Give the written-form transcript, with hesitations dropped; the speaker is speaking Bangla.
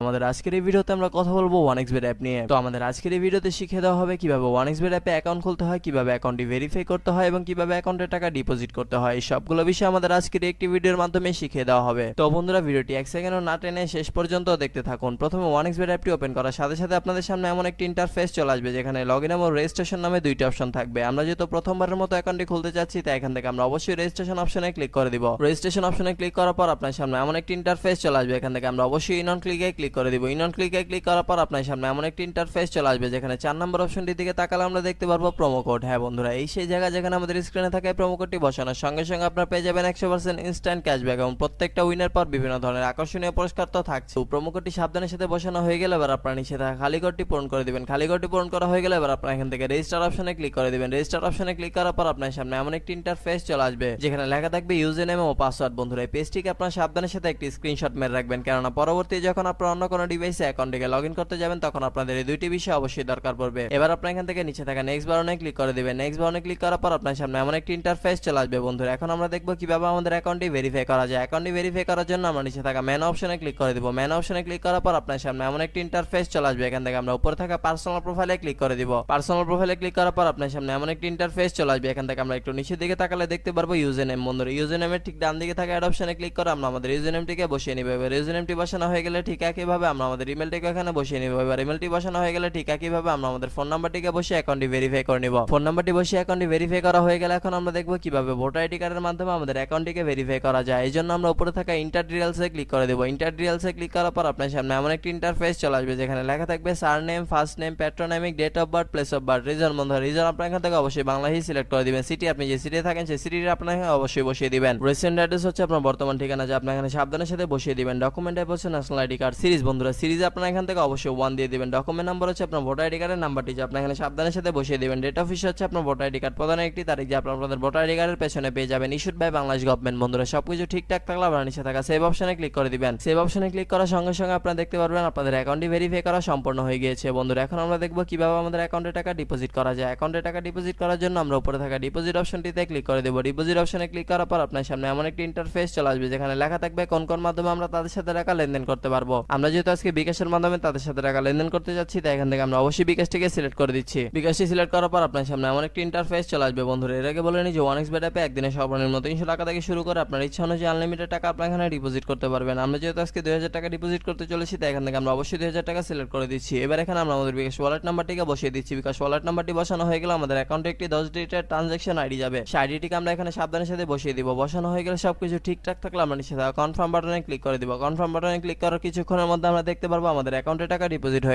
আমাদের আজকের এই ভিডিওতে আমরা কথা বলবো 1xBet অ্যাপ নিয়ে। তো আমাদের আজকের এই ভিডিওতে শিখিয়ে দেওয়া হবে কিভাবে 1xBet অ্যাপে অ্যাকাউন্ট খুলতে হয়, কিভাবে অ্যাকাউন্টটি ভেরিফাই করতে হয় এবং কিভাবে অ্যাকাউন্টে টাকা ডিপোজিট করতে হয়। এই সবগুলো বিষয় আমাদের আজকের একটি ভিডিওর মাধ্যমে শিখিয়ে দেওয়া হবে। তো বন্ধুরা, ভিডিওটি এক সেকেন্ডও না টেনে শেষ পর্যন্ত দেখতে থাকুন। প্রথমে 1xBet অ্যাপটি ওপেন করার সাথে সাথে আপনাদের সামনে এমন একটি ইন্টারফেস চলে আসবে যেখানে লগইন এবং রেজিস্ট্রেশন নামে দুইটি অপশন থাকবে। আমরা যেহেতু প্রথমবারের মতো অ্যাকাউন্টটি খুলতে যাচ্ছি, তাই এখান থেকে আমরা অবশ্যই রেজিস্ট্রেশন অপশনে ক্লিক করে দিব। রেজিস্ট্রেশন অপশনে ক্লিক করার পর আপনার সামনে এমন একটি ইন্টারফেস চলে আসবে। এখান থেকে আমরা অবশ্যই ইন অন ক্লিকে ক্লিক করে দিব। ইন অন ক্লিকে ক্লিক করার পর আপনার সামনে এমন একটি ইন্টারফেস চলে আসবে যেখানে 4 নম্বর অপশনটির দিকে তাকালে আমরা দেখতে পারবো প্রোমো কোড। হ্যাঁ বন্ধুরা, এই সেই জায়গা যেখানে আমাদের স্ক্রিনে থাকে প্রোমো কোডটি বসানোর সঙ্গে সঙ্গে আপনারা পেয়ে যাবেন 100% ইনস্ট্যান্ট ক্যাশব্যাক এবং প্রত্যেকটা উইনের পর বিভিন্ন ধরনের আকর্ষণীয় পুরস্কার তো থাকছে। প্রোমো কোডটি সাবধানের সাথে বসানো হয়ে গেলে এবার আপনারা নিচে থাকা খালি কোডটি পূরণ করে দিবেন। খালি কোডটি পূরণ করা হয়ে গেলে এবার আপনারা এখান থেকে রেজিস্টার অপশনে ক্লিক করে দিবেন। রেজিস্টার অপশনে ক্লিক করার পর আপনার সামনে এমন একটি ইন্টারফেস চলে আসবে যেখানে লেখা থাকবে ইউজার নেম ও পাসওয়ার্ড। বন্ধুরা, এই পেজটিকে আপনারা সাবধানের সাথে একটি স্ক্রিনশট মেরে রাখবেন, কেননা পরবর্তী যখন আপনারা অন্য কোনো ডিভাইসে অ্যাকাউন্টে লগইন করতে যাবেন তখন আপনাদের এই দুইটি বিষয় অবশ্যই দরকার পড়বে। এবার আপনারা এখান থেকে নিচে থাকা নেক্সট বাটনে ক্লিক করে দিবেন। নেক্সট বাটনে ক্লিক করার পর আপনার সামনে এমন একটি ইন্টারফেস চলে আসবে। বন্ধুরা, এখন আমরা দেখব কিভাবে আমাদের অ্যাকাউন্টটি ভেরিফাই করা যায়। অ্যাকাউন্টটি ভেরিফাই করার জন্য আমরা নিচে থাকা ম্যান অপশনে ক্লিক করে দিব। ম্যান অপশনে ক্লিক করার পর আপনার সামনে এমন একটি ইন্টারফেস চলে আসবে। এখান থেকে আমরা উপরে থাকা পার্সোনাল প্রোফাইলে ক্লিক করে দিব। পার্সোনাল প্রোফাইলে ক্লিক করার পর আপনার সামনে এমন একটি ইন্টারফেস চলে আসবে। এখান থেকে আমরা একটু নিচের দিকে তাকালে দেখতে পারবো ইউজার নেম। বন্ধুরা, ইউজার নেমের ঠিক ডান দিকে থাকা অ্যাড অপশনে ক্লিক করে আমরা আমাদের ইউজার নেমটিকে বসিয়ে নিব। এবার ইউজার নেমটি বসানো হয়ে গেলে ঠিক একইভাবে আমরা আমাদের ইমেলটিকে এখানে বসিয়ে নিব। এবার ইমেলটি বসানো হয়ে গেলে ঠিক একইভাবে আমরা আমাদের ফোন নাম্বারটিকে বসিয়ে অ্যাকাউন্টটি ভেরিফাই করে নিব। ফোন নাম্বারটি বসিয়ে অ্যাকাউন্টটি ভেরিফাই করা হয়ে গেলে এখন আমরা দেখব কিভাবে ভোটার আইডি কার্ডের মাধ্যমে আমাদের অ্যাকাউন্টটিকে ভেরিফাই করা যায়। এই জন্য আমরা উপরে থাকা ইন্টার ডিটেইলসে ক্লিক করে দেব। ইন্টার ডিটেইলসে ক্লিক করার পর আপনার সামনে এমন একটি ইন্টারফেস চলে আসবে যেখানে লেখা থাকবে surname, first name, patronymic, date of birth, place of birth, reason. বন্ধুরা, রিজন আপনার এখান থেকে অবশ্যই বাংলাদেশি সিলেক্ট করে দিবেন। সিটি আপনি যে সিটিতে থাকেন সেই সিটিটা আপনার এখানে অবশ্যই বসিয়ে দিবেন। রেসিডেন্ট অ্যাড্রেস হচ্ছে আপনার বর্তমান ঠিকানা, যা আপনার এখানে সাবধানের সাথে বসিয়ে দিবেন। ডকুমেন্ট টাইপ হচ্ছে ন্যাশনাল আইডি কার্ড। সিরিজ, বন্ধুরা সিরিজে আপনার এখান থেকে অবশ্যই 1 দিয়ে দিবেন। ডকুমেন্ট নাম্বার হচ্ছে আপনার ভোটার আইডি কার্ডের নাম্বারটি, যা আপনার এখানে সাবধানের সাথে বসিয়ে দিবেন। ডেট অফ ইস্যু হচ্ছে আপনার ভোটার আইডি কার্ড প্রদানের একটি তারিখ, যা আপনাদের ভোটার আইডি কার্ডের পেছনে পেয়ে যাবেন। Issued by Bangladesh government. বন্ধুরা, সবকিছু ঠিকঠাক থাকলে আপনারা নিচে থাকা সেভ অপশনে ক্লিক করে দিবেন। সেভ অপশনে ক্লিক করার সঙ্গে সঙ্গে আপনারা দেখতে পারবেন আপনাদের অ্যাকাউন্টটি ভেরিফাই করা সম্পূর্ণ হয়ে গিয়েছে। বন্ধুরা, এখন আমরা দেখব কিভাবে আমাদের অ্যাকাউন্টে টাকা ডিপোজিট করা যায়। অ্যাকাউন্টে টাকা ডিপোজিট করার জন্য আমরা উপরে থাকা ডিপোজিট অপশনটিতে ক্লিক করে দেব। ডিপোজিট অপশনে ক্লিক করার পর আপনার সামনে এমন একটি ইন্টারফেস চলে আসবে যেখানে লেখা থাকবে কোন কোন মাধ্যমে আমরা তাদের সাথে টাকা লেনদেন করতে পারবো। আমরা যেহেতু আজকে বিকাশের মাধ্যমে তাদের সাথে টাকা লেনদেন করতে যাচ্ছি, তাই এখান থেকে আমরা অবশ্যই বিকাশটিকে সিলেক্ট করে দিচ্ছি। বিকাশটি সিলেক্ট করার পর আপনার সামনে এমন একটি ইন্টারফেস চলে আসবে। বন্ধুরা, এর আগে বলে নিই যে 1xBet অ্যাপে একদিনে সর্বনিম্ন 300 টাকা থেকে শুরু করে আপনার ইচ্ছা অনুযায়ী আনলিমিটেড টাকা আপনার এখানে ডিপোজিট করতে পারবেন। আমরা যেহেতু আজকে 2000 টাকা ডিপোজিট করতে চলেছি, তাই এখান থেকে আমরা অবশ্যই 2000 টাকা সিলেক্ট করে দিচ্ছি। এবার এখানে আমরা আমাদের বিকাশ ওয়ালেট নাম্বারটিকে বসিয়ে দিচ্ছি। বিকাশ ওয়ালেট নাম্বারটি বসানো হয়ে গেলে আমাদের অ্যাকাউন্টে একটি 10 ডিজিটের ট্রানজাকশন আইডি যাবে। সেই আইডিটিকে আমরা এখানে সাবধানের সাথে বসিয়ে দিব। বসানো হয়ে গেলে সবকিছু ঠিকঠাক থাকলে আমরা নিচে থাকা কনফার্ম বাটনে ক্লিক করে দিব। কনফার্ম বাটনে ক্লিক করার কিছুক্ষণের মধ্যে আমরা দেখতে পারবো আমাদের অ্যাকাউন্টে টাকা ডিপোজিট হয়ে